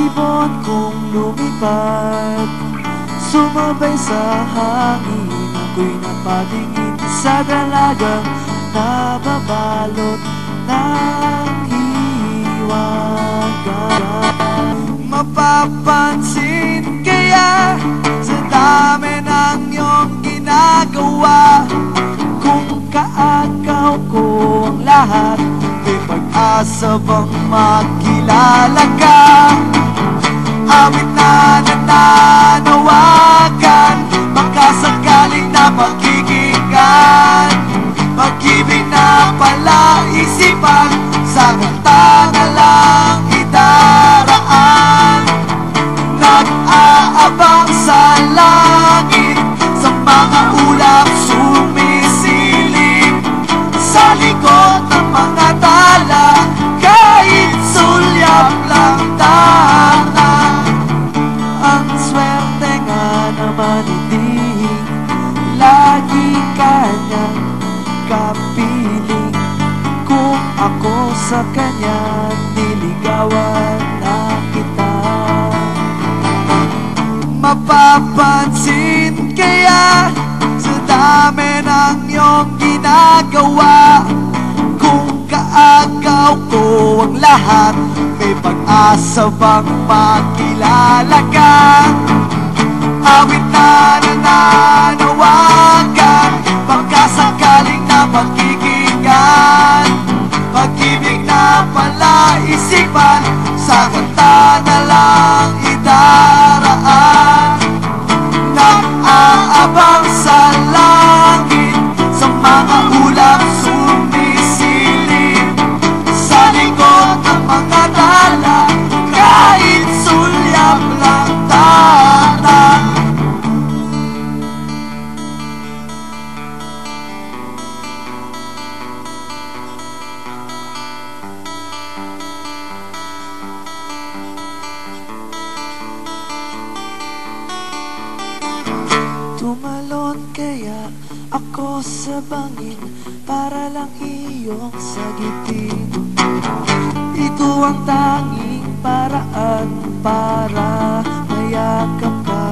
ibon kong lumipad, sumabay sa hangin. Ako'y napatingin sa dalagang nababalot ng hiwaga. Mapapansin kaya sa dami ng iyong ginagawa, kung kaagaw ko ang lahat, may pag-asa bang makilala ka? Awit na nananawagan, makasakaling na magkikinggan, pag-ibig na palaisipan, sa kanta na lang idaraan. Nag-aabang sa langit, sa mga ulap sumisilip, sa likod ng mga tala, kahit sulyap lang tahanan. Ang swerte nga naman hindi lagi kanyang kapiling. Kung ako sa kanya niligawan na kita, mapapansin kaya sa dami ng iyong ginagawa, kung kaagaw ko ang lahat, may pag-asa bang makilala ka? Awit na nananawagan, pagkasakaling na magkikinggan, pag-ibig na palaisipan, sa kanta na lang idaraan. Nag-aabang sa langit, sa mga ulap sumisilip, sa likod ng mga tala, kahit sulyap lang tahanan. Tumalon kaya ako sa bangin para lang iyong sagitin. Ito ang tanging paraan para mayakap ka.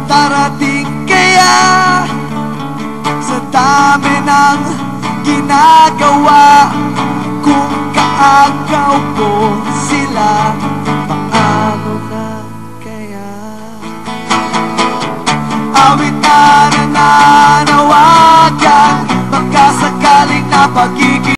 Darating kaya sa dami ng ginagawa, kung kaagaw ko